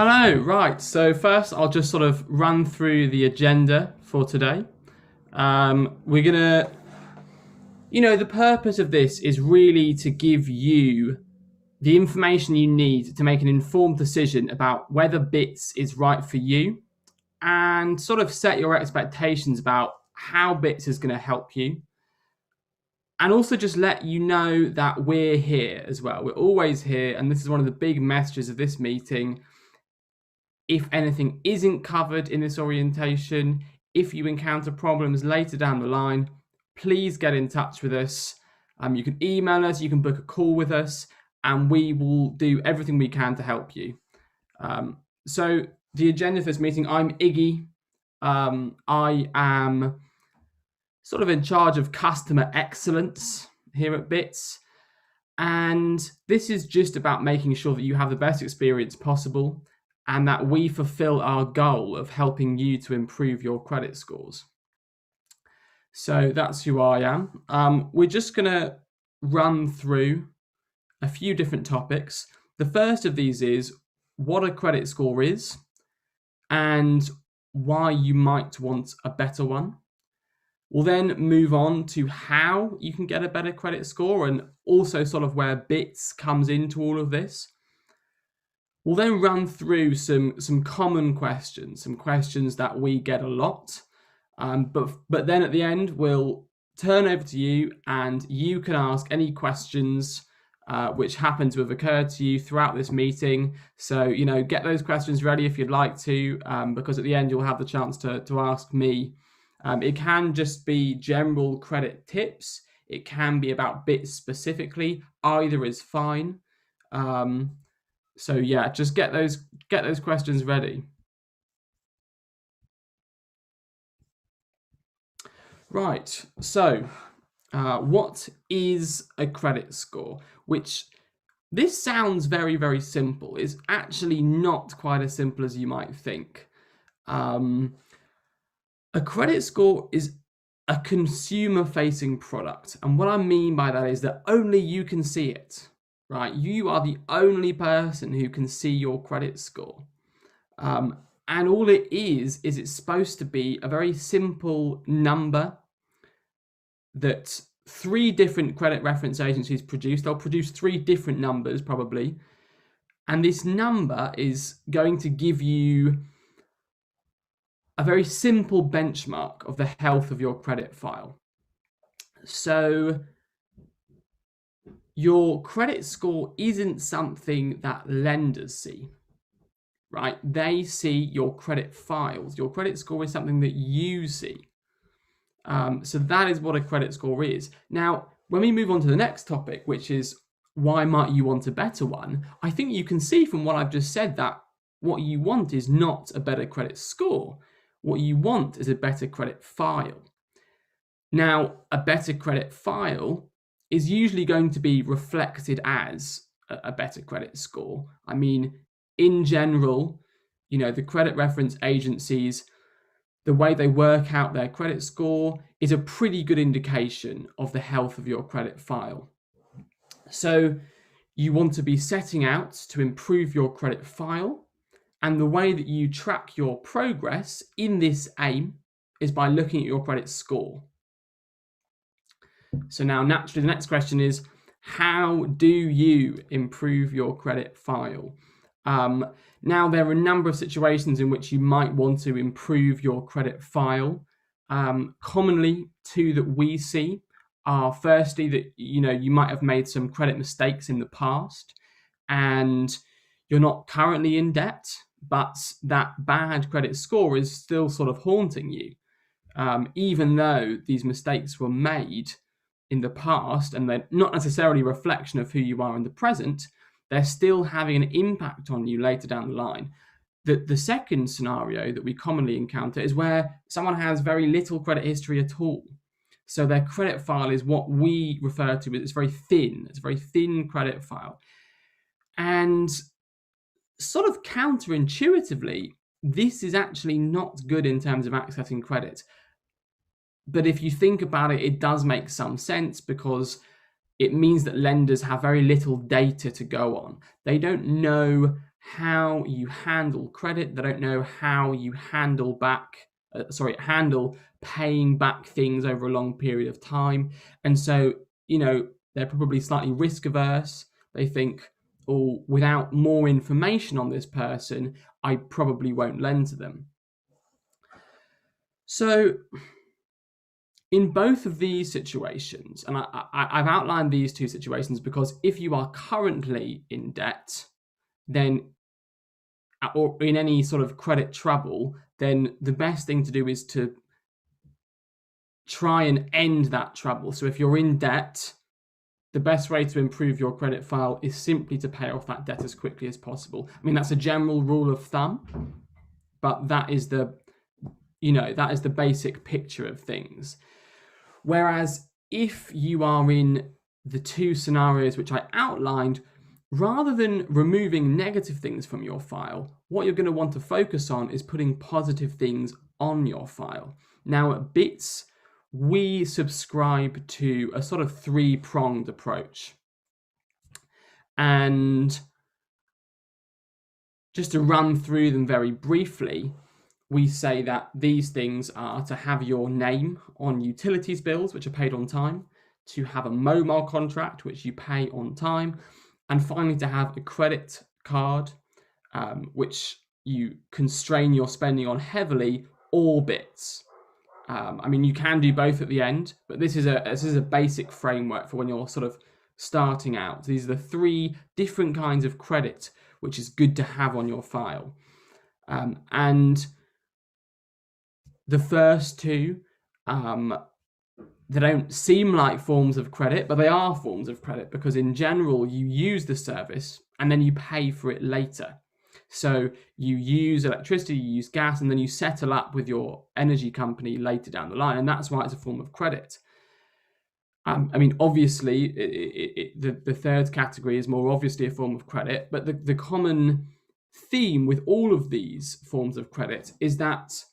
Hello, right. So first, I'll just sort of run through the agenda for today. We're gonna, the purpose of this is really to give you the information you need to make an informed decision about whether Bits is right for you, and sort of set your expectations about how Bits is going to help you, and also just let you know that we're here as well. We're always here, and this is one of the big messages of this meeting. If anything isn't covered in this orientation, if you encounter problems later down the line, please get in touch with us. You can email us, you can book a call with us, and we will do everything we can to help you. So the agenda for this meeting, I'm Iggy. I am sort of in charge of customer excellence here at Bits. And this is just about making sure that you have the best experience possible and that we fulfill our goal of helping you to improve your credit scores. So that's who I am. We're just going to run through a few different topics. The first of these is what a credit score is and why you might want a better one. We'll then move on to how you can get a better credit score and also sort of where Bits comes into all of this. We'll then run through some common questions, some questions that we get a lot. But then at the end, we'll turn over to you and you can ask any questions which happen to have occurred to you throughout this meeting. So, get those questions ready if you'd like to, because at the end, you'll have the chance to ask me. It can just be general credit tips. It can be about Bits specifically. Either is fine. So yeah, just get those questions ready. Right. So, what is a credit score? Which this sounds very, very simple. It's actually not quite as simple as you might think. A credit score is a consumer-facing product, and what I mean by that is that only you can see it. Right, you are the only person who can see your credit score. And all it is it's supposed to be a very simple number that 3 different credit reference agencies produce. They'll produce 3 different numbers probably. And this number is going to give you a very simple benchmark of the health of your credit file. So your credit score isn't something that lenders see, right? They see your credit files. Your credit score is something that you see. So that is what a credit score is. Now, when we move on to the next topic, which is why might you want a better one, I think you can see from what I've just said that what you want is not a better credit score. What you want is a better credit file. Now, a better credit file is usually going to be reflected as a better credit score. I mean, in general, the credit reference agencies, the way they work out their credit score is a pretty good indication of the health of your credit file. So you want to be setting out to improve your credit file, and the way that you track your progress in this aim is by looking at your credit score. So now, naturally, the next question is, how do you improve your credit file? Now, there are a number of situations in which you might want to improve your credit file. Commonly, 2 that we see are firstly that, you might have made some credit mistakes in the past and you're not currently in debt, but that bad credit score is still sort of haunting you. Even though these mistakes were made in the past and they're not necessarily a reflection of who you are in the present, they're still having an impact on you later down the line. The second scenario that we commonly encounter is where someone has very little credit history at all. So their credit file is what we refer to as very thin. It's a very thin credit file. And sort of counterintuitively, this is actually not good in terms of accessing credit. But if you think about it, it does make some sense because it means that lenders have very little data to go on. They don't know how you handle credit. They don't know how you handle paying back things over a long period of time. And so, they're probably slightly risk averse. They think, oh, without more information on this person, I probably won't lend to them. So in both of these situations, and I've outlined these two situations because if you are currently in debt, then, or in any sort of credit trouble, then the best thing to do is to try and end that trouble. So if you're in debt, the best way to improve your credit file is simply to pay off that debt as quickly as possible. I mean, that's a general rule of thumb, but that is the basic picture of things. Whereas if you are in the two scenarios which I outlined, rather than removing negative things from your file, what you're going to want to focus on is putting positive things on your file. Now at Bits, we subscribe to a sort of three-pronged approach. And just to run through them very briefly, we say that these things are to have your name on utilities bills, which are paid on time, to have a mobile contract, which you pay on time, and finally to have a credit card, which you constrain your spending on heavily, or Bits. You can do both at the end, but this is a basic framework for when you're sort of starting out. These are the three different kinds of credit which is good to have on your file. And the first two, they don't seem like forms of credit, but they are forms of credit because in general you use the service and then you pay for it later. So you use electricity, you use gas, and then you settle up with your energy company later down the line, and that's why it's a form of credit. Obviously, the third category is more obviously a form of credit, but the common theme with all of these forms of credit is that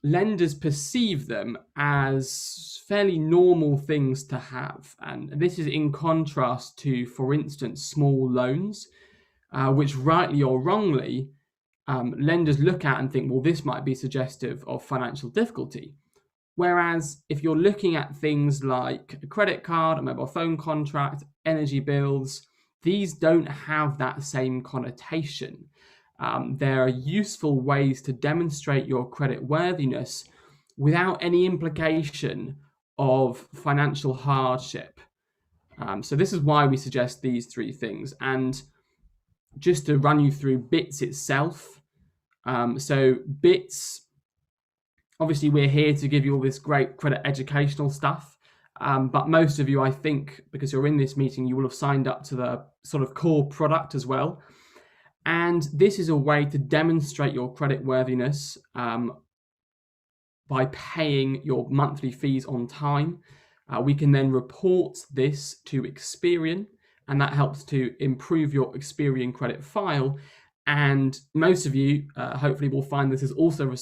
lenders perceive them as fairly normal things to have. And this is in contrast to, for instance, small loans, which rightly or wrongly, lenders look at and think, well, this might be suggestive of financial difficulty. Whereas if you're looking at things like a credit card, a mobile phone contract, energy bills, these don't have that same connotation. There are useful ways to demonstrate your credit worthiness without any implication of financial hardship. So this is why we suggest these three things. And just to run you through Bits itself. So Bits, obviously we're here to give you all this great credit educational stuff. But most of you, I think, because you're in this meeting, you will have signed up to the sort of core product as well. And this is a way to demonstrate your credit worthiness by paying your monthly fees on time. We can then report this to Experian, and that helps to improve your Experian credit file. And most of you, hopefully, will find this is also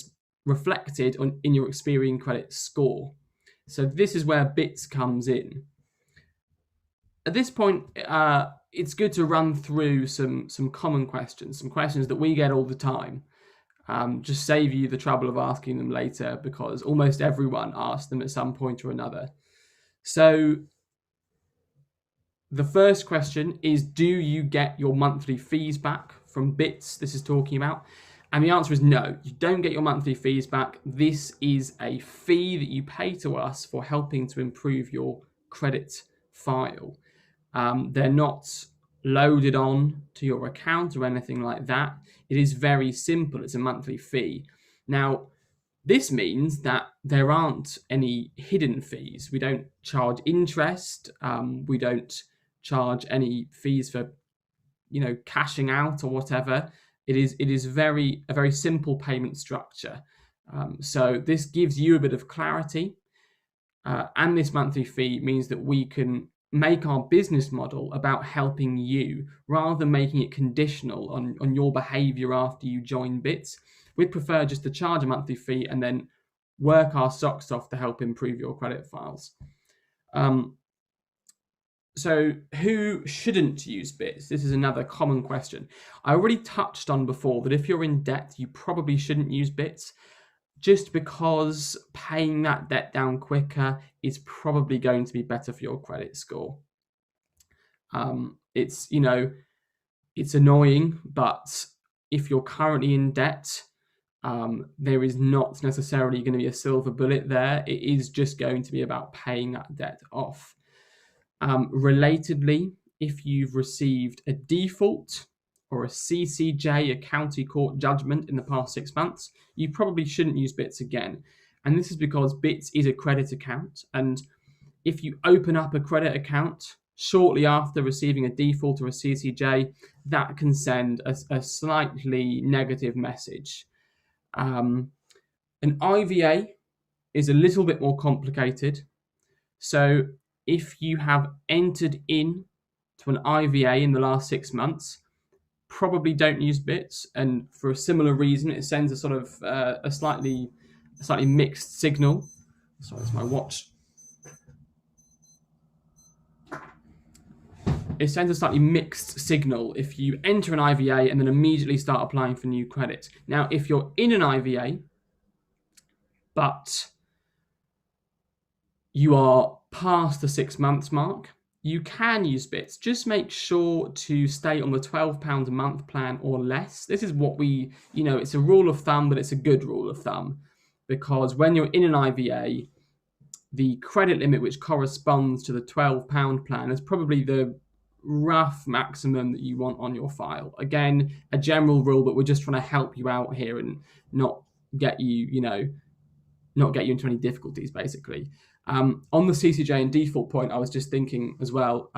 reflected in your Experian credit score. So this is where Bits comes in. At this point, it's good to run through some common questions, some questions that we get all the time. Just save you the trouble of asking them later because almost everyone asks them at some point or another. So the first question is, do you get your monthly fees back from Bits? This is talking about. And the answer is no, you don't get your monthly fees back. This is a fee that you pay to us for helping to improve your credit file. They're not loaded on to your account or anything like that. It is very simple. It's a monthly fee. Now, this means that there aren't any hidden fees. We don't charge interest. We don't charge any fees for, cashing out or whatever. It is a very simple payment structure. So this gives you a bit of clarity. And this monthly fee means that we can make our business model about helping you rather than making it conditional on your behavior after you join Bits. We'd prefer just to charge a monthly fee and then work our socks off to help improve your credit files. So who shouldn't use bits? This is another common question. I already touched on before that if you're in debt, you probably shouldn't use bits, just because paying that debt down quicker is probably going to be better for your credit score. It's it's annoying, but if you're currently in debt, there is not necessarily going to be a silver bullet there. It is just going to be about paying that debt off. Relatedly, if you've received a default or a CCJ, a county court judgment in the past 6 months, you probably shouldn't use bits again. And this is because bits is a credit account. And if you open up a credit account shortly after receiving a default or a CCJ, that can send a slightly negative message. An IVA is a little bit more complicated. So if you have entered in to an IVA in the last 6 months, probably don't use bits. And for a similar reason, it sends a sort of a slightly mixed signal. Sorry, it's my watch. It sends a slightly mixed signal if you enter an IVA and then immediately start applying for new credit. Now, if you're in an IVA, but you are past the 6 months mark, you can use bits. Just make sure to stay on the £12 a month plan or less. This is what we, it's a rule of thumb, but it's a good rule of thumb, because when you're in an IVA, the credit limit which corresponds to the £12 plan is probably the rough maximum that you want on your file. Again, a general rule, but we're just trying to help you out here and not get you into any difficulties, basically. On the CCJ and default point, I was just thinking as well,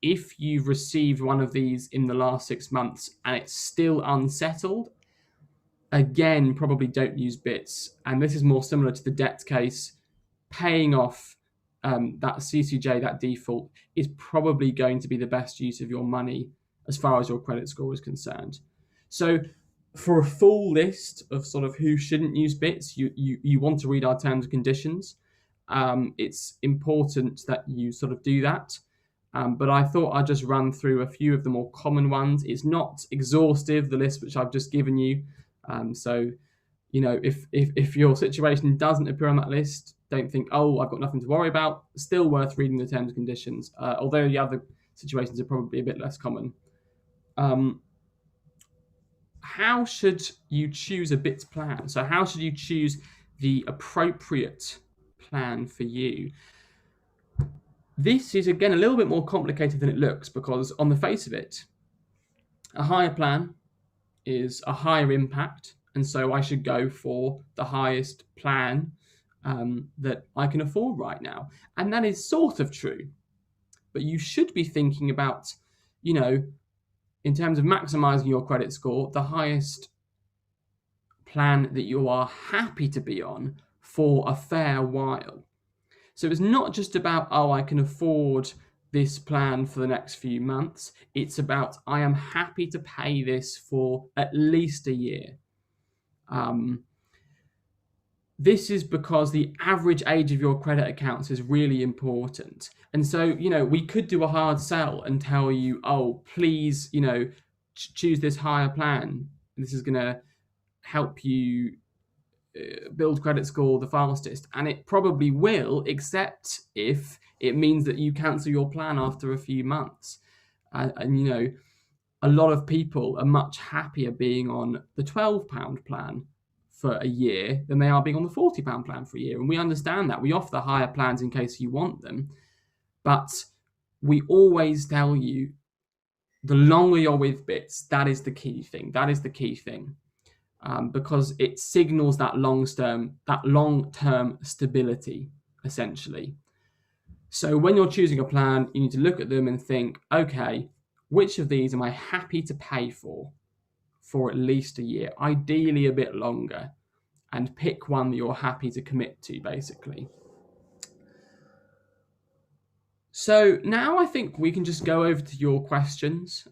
if you've received one of these in the last 6 months and it's still unsettled, again, probably don't use bits. And this is more similar to the debt case. Paying off that CCJ, that default, is probably going to be the best use of your money as far as your credit score is concerned. So for a full list of sort of who shouldn't use bits, you want to read our terms and conditions. It's important that you sort of do that. But I thought I'd just run through a few of the more common ones. It's not exhaustive, the list which I've just given you. So, if your situation doesn't appear on that list, don't think, oh, I've got nothing to worry about. Still worth reading the terms and conditions, although the other situations are probably a bit less common. How should you choose a bits plan? So how should you choose the appropriate plan for you? This is, again, a little bit more complicated than it looks, because on the face of it, a higher plan is a higher impact, and so I should go for the highest plan that I can afford right now. And that is sort of true, but you should be thinking about, in terms of maximizing your credit score, the highest plan that you are happy to be on for a fair while. So it's not just about, oh, I can afford this plan for the next few months. It's about, I am happy to pay this for at least a year. This is because the average age of your credit accounts is really important. And so, we could do a hard sell and tell you, oh, please, choose this higher plan. This is going to help you build credit score the fastest. And it probably will, except if it means that you cancel your plan after a few months. And a lot of people are much happier being on the £12 plan for a year than they are being on the £40 plan for a year. And we understand that. We offer the higher plans in case you want them. But we always tell you, the longer you're with bits, that is the key thing. That is the key thing. Because it signals that long-term stability, essentially. So when you're choosing a plan, you need to look at them and think, okay, which of these am I happy to pay for at least a year, ideally a bit longer, and pick one that you're happy to commit to, basically. So now I think we can just go over to your questions.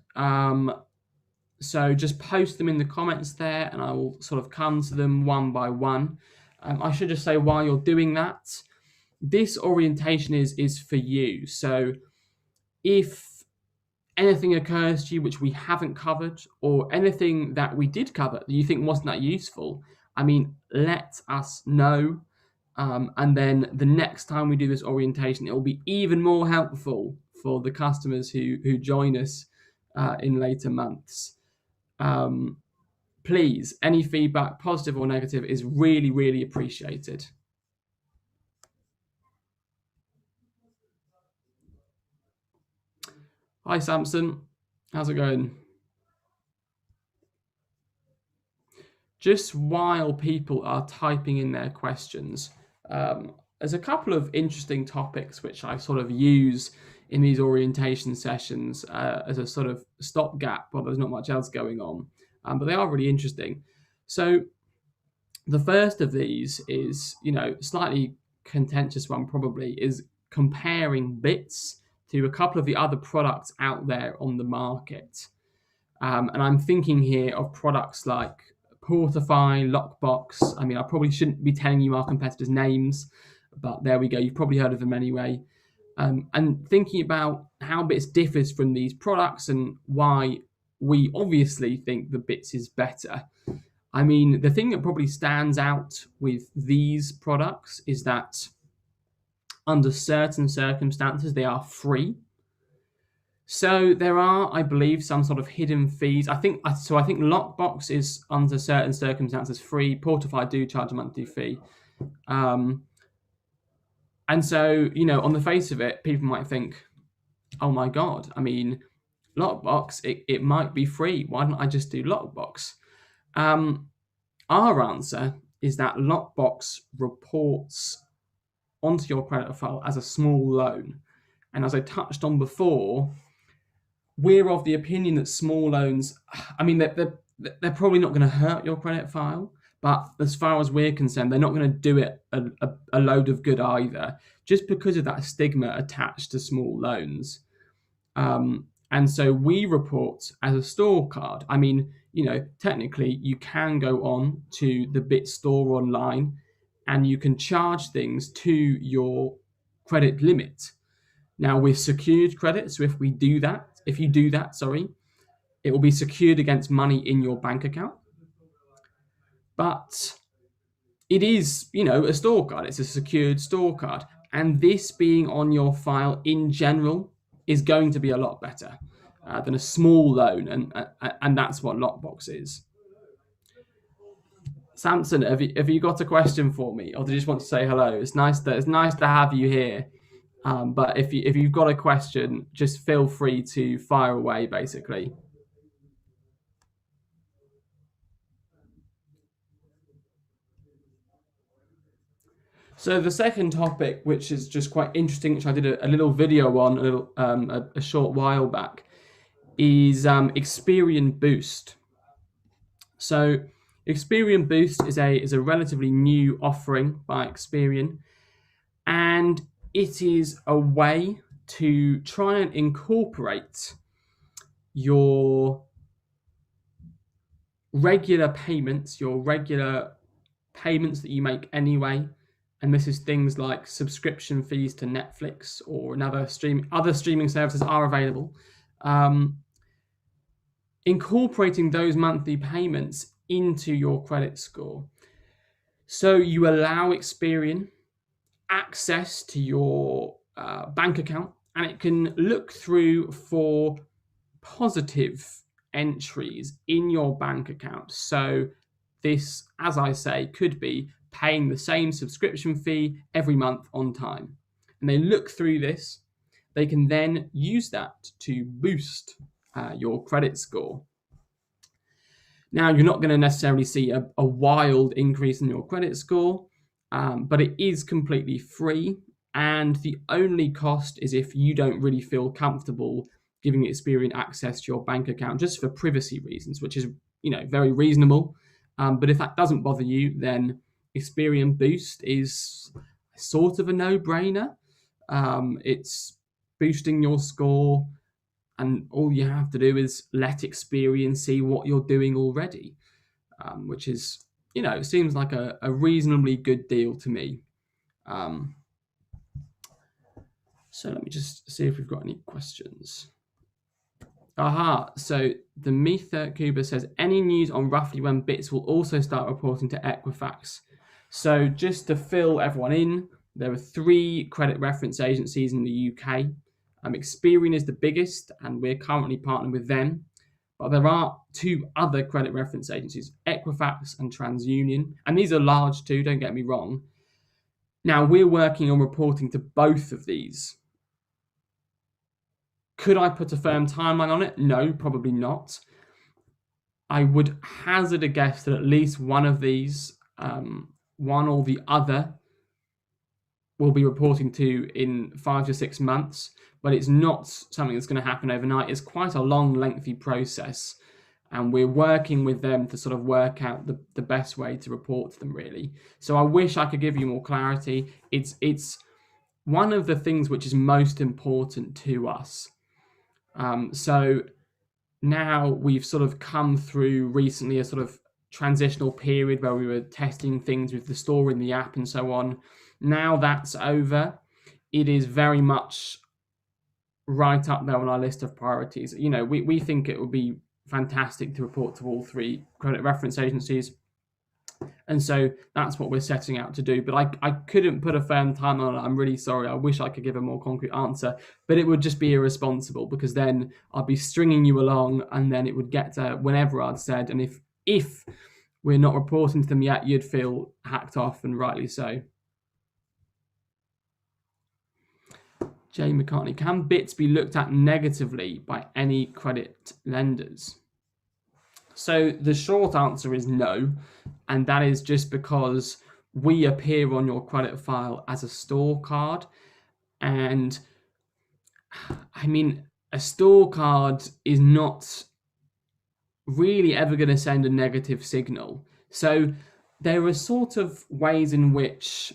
So just post them in the comments there, and I will sort of come to them one by one. I should just say, while you're doing that, this orientation is for you. So if anything occurs to you which we haven't covered, or anything that we did cover that you think wasn't that useful, I mean, let us know. And then the next time we do this orientation, it will be even more helpful for the customers who join us in later months. Please, any feedback, positive or negative, is really, really appreciated. Hi, Samson. How's it going? Just while people are typing in their questions, there's a couple of interesting topics which I sort of use in these orientation sessions as a sort of stopgap while there's not much else going on, but they are really interesting. So the first of these is, slightly contentious one probably, is comparing bits to a couple of the other products out there on the market. And I'm thinking here of products like Portify, Lockbox. I mean, I probably shouldn't be telling you our competitors' names, but there we go. You've probably heard of them anyway. And thinking about how Bits differs from these products and why we obviously think the Bits is better. I mean, the thing that probably stands out with these products is that under certain circumstances, they are free. So there are, I believe, some sort of hidden fees. I think Lockbox is under certain circumstances free. Portify do charge a monthly fee. And so, on the face of it, people might think, oh my God, I mean, Lockbox, it might be free. Why don't I just do Lockbox? Our answer is that Lockbox reports onto your credit file as a small loan. And as I touched on before, we're of the opinion that small loans, I mean, they're probably not going to hurt your credit file, but as far as we're concerned, they're not going to do it a load of good either, just because of that stigma attached to small loans. And so we report as a store card. I mean, technically you can go on to the Bit store online and you can charge things to your credit limit. Now, with secured credit, so if you do that, it will be secured against money in your bank account. But it is, a store card. It's a secured store card. And this being on your file in general is going to be a lot better than a small loan. And that's what Lockbox is. Samson, have you got a question for me, or do you just want to say hello? It's nice to have you here. But if you've got a question, just feel free to fire away, basically. So the second topic, which is just quite interesting, which I did a little video on a short while back, is Experian Boost. So Experian Boost is a relatively new offering by Experian, and it is a way to try and incorporate your regular payments that you make anyway, and this is things like subscription fees to Netflix or other streaming services are available. Incorporating those monthly payments into your credit score. So you allow Experian access to your bank account, and it can look through for positive entries in your bank account. So this, as I say, could be paying the same subscription fee every month on time. And they look through this. They can then use that to boost your credit score. Now, you're not going to necessarily see a wild increase in your credit score, but it is completely free. And the only cost is if you don't really feel comfortable giving Experian access to your bank account, just for privacy reasons, which is very reasonable. But if that doesn't bother you, then Experian Boost is sort of a no-brainer. It's boosting your score, and all you have to do is let Experian see what you're doing already, which is, it seems like a reasonably good deal to me. So let me just see if we've got any questions. Aha, so the Metha Kuba says, any news on roughly when BITS will also start reporting to Equifax? So just to fill everyone in, there are 3 credit reference agencies in the UK. Experian is the biggest, and we're currently partnered with them. But there are 2 other credit reference agencies, Equifax and TransUnion, and these are large too, don't get me wrong. Now, we're working on reporting to both of these. Could I put a firm timeline on it? No, probably not. I would hazard a guess that at least one of these, one or the other, will be reporting to in 5 to 6 months, but it's not something that's going to happen overnight. It's quite a long, lengthy process, and we're working with them to sort of work out the best way to report to them, really. So I wish I could give you more clarity. It's one of the things which is most important to us. So now we've sort of come through recently a sort of transitional period where we were testing things with the store in the app and so on. Now that's over. It is very much right up there on our list of priorities. You know, we think it would be fantastic to report to all 3 credit reference agencies. And so that's what we're setting out to do. But I couldn't put a firm time on it. I'm really sorry. I wish I could give a more concrete answer, but it would just be irresponsible, because then I'd be stringing you along, and then it would get to whenever I'd said. And if we're not reporting to them yet, you'd feel hacked off, and rightly so. Jay McCartney, can BITS be looked at negatively by any credit lenders? So the short answer is no, and that is just because we appear on your credit file as a store card. And I mean, a store card is not really ever going to send a negative signal. So there are sort of ways in which,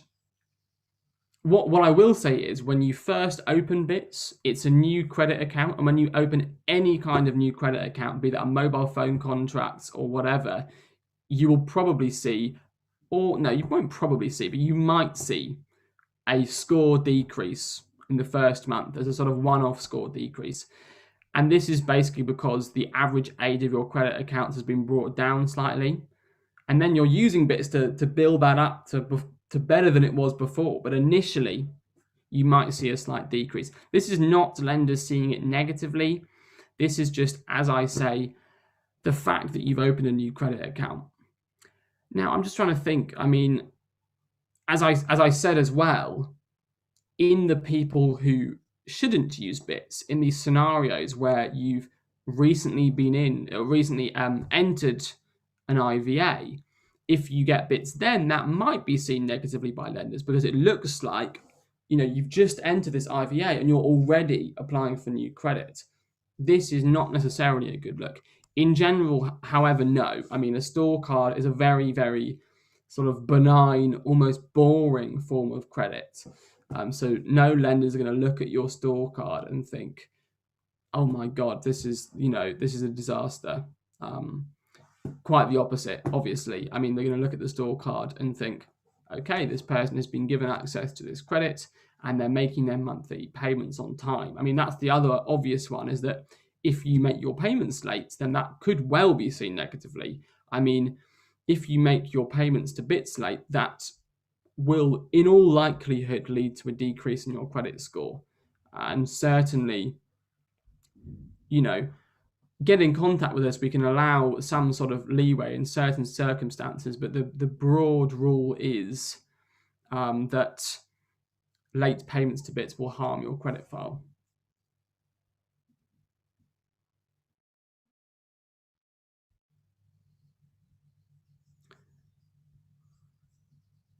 what I will say is, when you first open BITS, it's a new credit account. And when you open any kind of new credit account, be that a mobile phone contract or whatever, you will probably see, or no, you won't probably see, but you might see a score decrease in the first month as a sort of one-off score decrease. And this is basically because the average age of your credit accounts has been brought down slightly. And then you're using BITS to build that up to better than it was before. But initially, you might see a slight decrease. This is not lenders seeing it negatively. This is just, as I say, the fact that you've opened a new credit account. Now, I'm just trying to think. I mean, as I said as well, in the people who shouldn't use BITS, in these scenarios where you've recently entered an IVA, if you get BITS then, that might be seen negatively by lenders, because it looks like, you know, you've just entered this IVA and you're already applying for new credit. This is not necessarily a good look. In general, however, no. I mean, a store card is a very, very sort of benign, almost boring form of credit. So no lenders are going to look at your store card and think, oh my God, this is a disaster. Quite the opposite, obviously. I mean, they're going to look at the store card and think, okay, this person has been given access to this credit and they're making their monthly payments on time. I mean, that's the other obvious one, is that if you make your payments late, then that could well be seen negatively. I mean, if you make your payments to BITS late, that will in all likelihood lead to a decrease in your credit score. And certainly, you know, get in contact with us. We can allow some sort of leeway in certain circumstances, but the broad rule is that late payments to BITS will harm your credit file.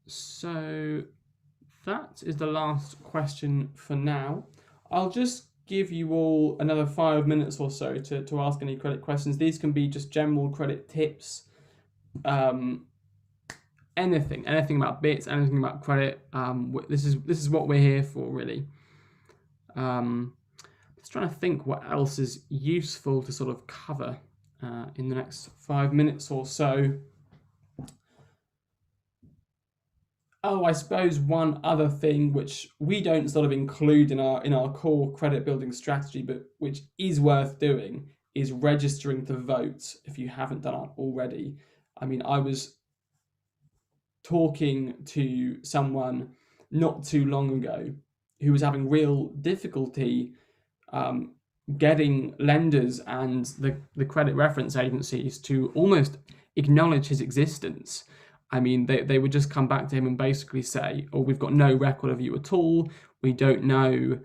So that is the last question for now. I'll just give you all another 5 minutes or so to ask any credit questions. These can be just general credit tips, anything about BITS, anything about credit. This is what we're here for, really. Just trying to think what else is useful to sort of cover in the next 5 minutes or so. I suppose one other thing which we don't sort of include in our core credit building strategy, but which is worth doing, is registering to vote if you haven't done it already. I mean, I was talking to someone not too long ago who was having real difficulty getting lenders and the credit reference agencies to almost acknowledge his existence. I mean, they would just come back to him and basically say, oh, we've got no record of you at all. We don't know,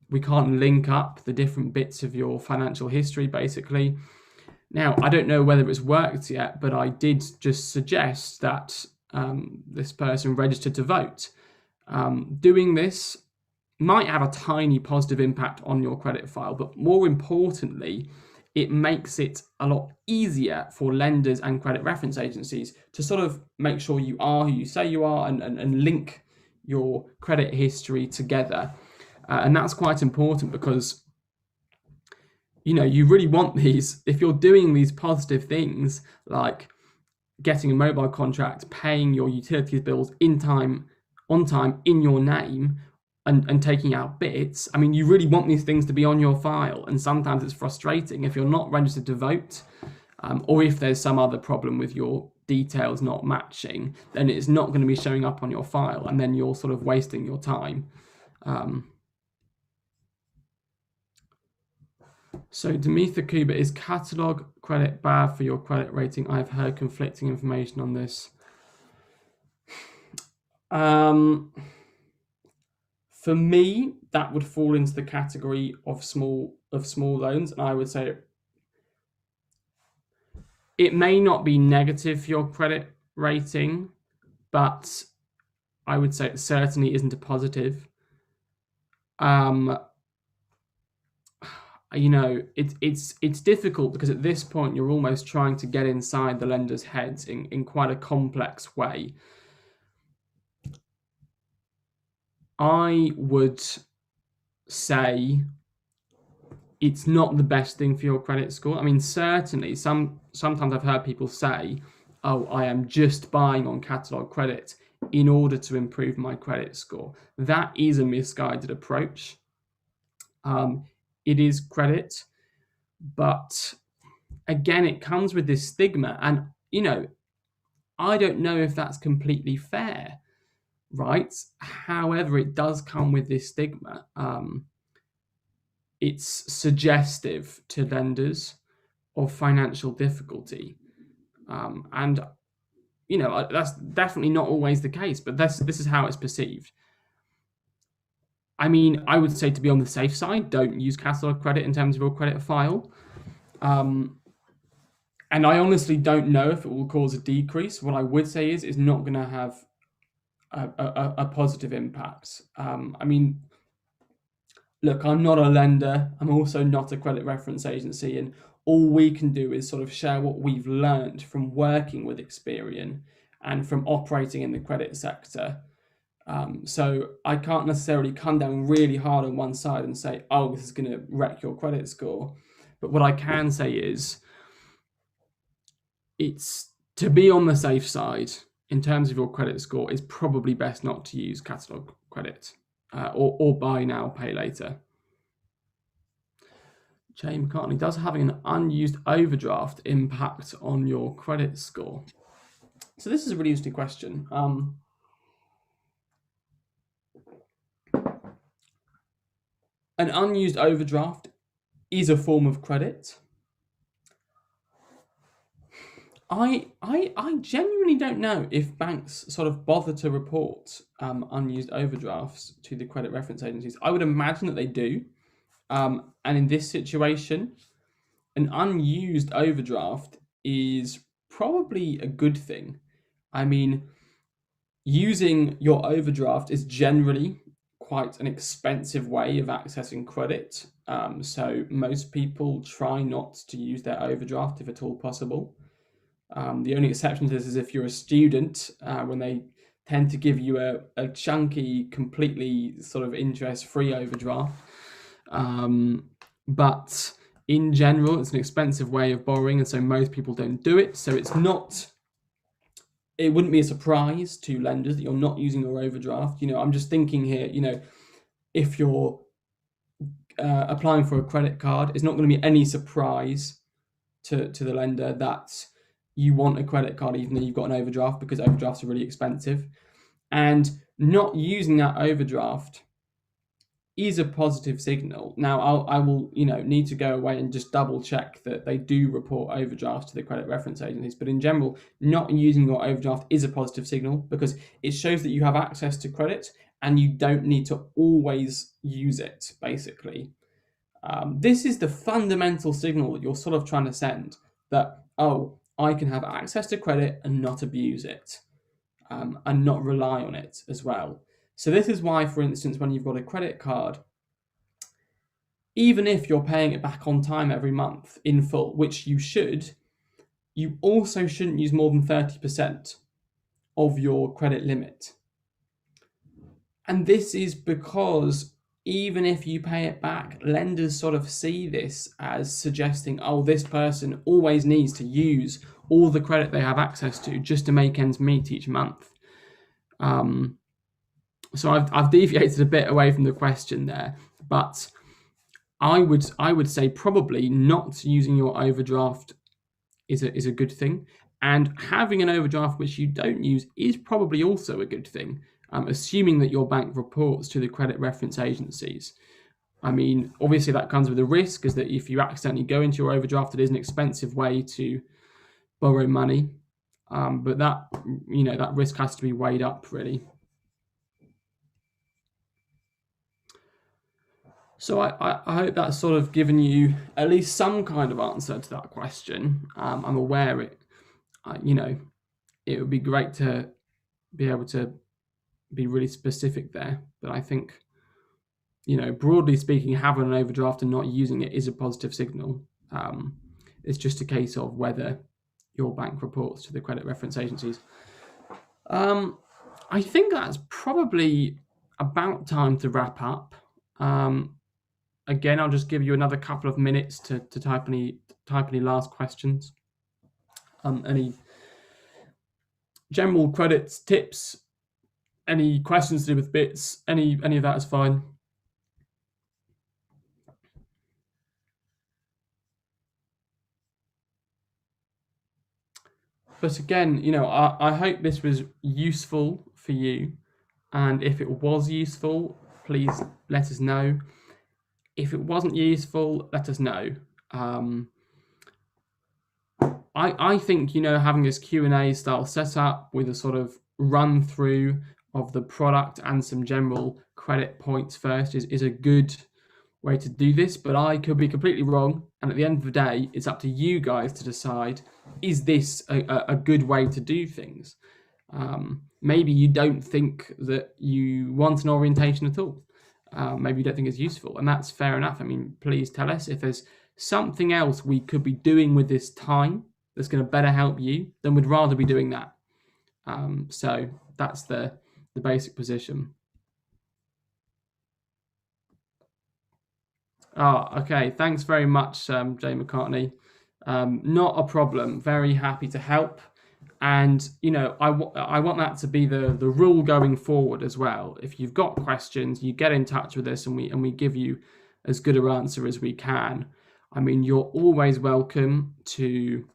we can't link up the different bits of your financial history, basically. Now, I don't know whether it's worked yet, but I did just suggest that this person registered to vote. Doing this might have a tiny positive impact on your credit file, but more importantly, it makes it a lot easier for lenders and credit reference agencies to sort of make sure you are who you say you are and link your credit history together. And that's quite important because, you know, you really want these, if you're doing these positive things like getting a mobile contract, paying your utilities bills on time in your name, and taking out bits. I mean, you really want these things to be on your file, and sometimes it's frustrating if you're not registered to vote, or if there's some other problem with your details not matching, then it's not going to be showing up on your file, and then you're sort of wasting your time. So Demetha Kuba, is catalog credit bad for your credit rating? I've heard conflicting information on this. For me, that would fall into the category of small loans, and I would say it may not be negative for your credit rating, but I would say it certainly isn't a positive. You know, it's difficult because at this point you're almost trying to get inside the lender's heads in quite a complex way. I would say it's not the best thing for your credit score. I mean, certainly sometimes I've heard people say, oh, I am just buying on catalog credit in order to improve my credit score. That is a misguided approach. It is credit, but again, it comes with this stigma, and you know, I don't know if that's completely fair, right? However, it does come with this stigma. It's suggestive to lenders of financial difficulty, and you know, that's definitely not always the case, but this is how it's perceived. I mean, I would say, to be on the safe side, don't use catalog credit in terms of your credit file. And I honestly don't know if it will cause a decrease. What I would say is not going to have a positive impact. I mean, look, I'm not a lender. I'm also not a credit reference agency. And all we can do is sort of share what we've learned from working with Experian and from operating in the credit sector. So I can't necessarily come down really hard on one side and say, oh, this is going to wreck your credit score. But what I can say is it's to be on the safe side in terms of your credit score is probably best not to use catalog credit or buy now, pay later. Jay McCartney, does having an unused overdraft impact on your credit score? So this is a really interesting question. An unused overdraft is a form of credit. I genuinely don't know if banks sort of bother to report unused overdrafts to the credit reference agencies. I would imagine that they do. And in this situation, an unused overdraft is probably a good thing. I mean, using your overdraft is generally quite an expensive way of accessing credit. So most people try not to use their overdraft if at all possible. The only exception to this is if you're a student, when they tend to give you a chunky, completely sort of interest-free overdraft. But in general, it's an expensive way of borrowing, and so most people don't do it. So it's not it wouldn't be a surprise to lenders that you're not using your overdraft. I'm just thinking here, if you're applying for a credit card, it's not going to be any surprise to the lender that you want a credit card even though you've got an overdraft, because overdrafts are really expensive. And not using that overdraft is a positive signal. Now, I will need to go away and just double check that they do report overdrafts to the credit reference agencies. But in general, not using your overdraft is a positive signal, because it shows that you have access to credit and you don't need to always use it, basically. This is the fundamental signal that you're sort of trying to send, that, oh, I can have access to credit and not abuse it, and not rely on it as well. So this is why, for instance, when you've got a credit card, even if you're paying it back on time every month in full, which you should, you also shouldn't use more than 30% of your credit limit. And this is because even if you pay it back, lenders sort of see this as suggesting, oh, this person always needs to use all the credit they have access to just to make ends meet each month. So I've deviated a bit away from the question there, but I would say probably not using your overdraft is a good thing, and having an overdraft which you don't use is probably also a good thing, assuming that your bank reports to the credit reference agencies. I mean, obviously that comes with a risk, is that if you accidentally go into your overdraft, it is an expensive way to borrow money, but that risk has to be weighed up, really. So I hope that's sort of given you at least some kind of answer to that question. I'm aware it would be great to be able to be really specific there, but I think, broadly speaking, having an overdraft and not using it is a positive signal. It's just a case of whether your bank reports to the credit reference agencies. I think that's probably about time to wrap up. Again, I'll just give you another couple of minutes to type any last questions. Any general credit tips, any questions to do with bits, any of that is fine. But again, I hope this was useful for you, and if it was useful, please let us know. If it wasn't useful, let us know. I think, having this Q&A style setup with a sort of run through of the product and some general credit points first is a good way to do this, but I could be completely wrong. And at the end of the day, it's up to you guys to decide, is this a good way to do things? Maybe you don't think that you want an orientation at all. Maybe you don't think it's useful, and that's fair enough. I mean, please tell us if there's something else we could be doing with this time that's going to better help you, then we'd rather be doing that. So that's the basic position. Okay. Thanks very much, Jay McCartney. Not a problem. Very happy to help. And, I want that to be the rule going forward as well. If you've got questions, you get in touch with us and we give you as good an answer as we can. I mean, you're always welcome to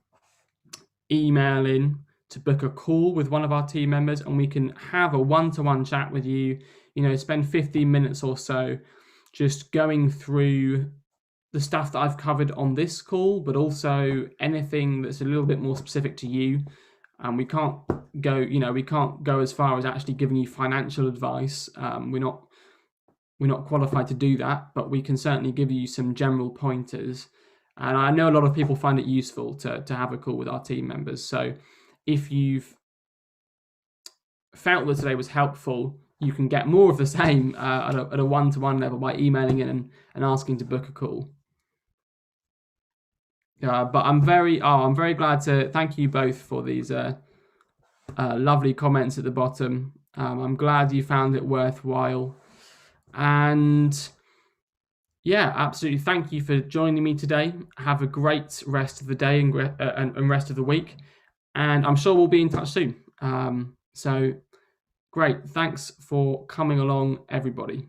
email in to book a call with one of our team members, and we can have a one-to-one chat with you, spend 15 minutes or so just going through the stuff that I've covered on this call, but also anything that's a little bit more specific to you. And we can't go as far as actually giving you financial advice. We're not qualified to do that, but we can certainly give you some general pointers. And I know a lot of people find it useful to have a call with our team members. So if you've felt that today was helpful, you can get more of the same at a one-to-one level by emailing in and asking to book a call. But I'm very glad to thank you both for these lovely comments at the bottom. I'm glad you found it worthwhile, and yeah, absolutely. Thank you for joining me today. Have a great rest of the day and rest of the week, and I'm sure we'll be in touch soon. So great. Thanks for coming along, everybody.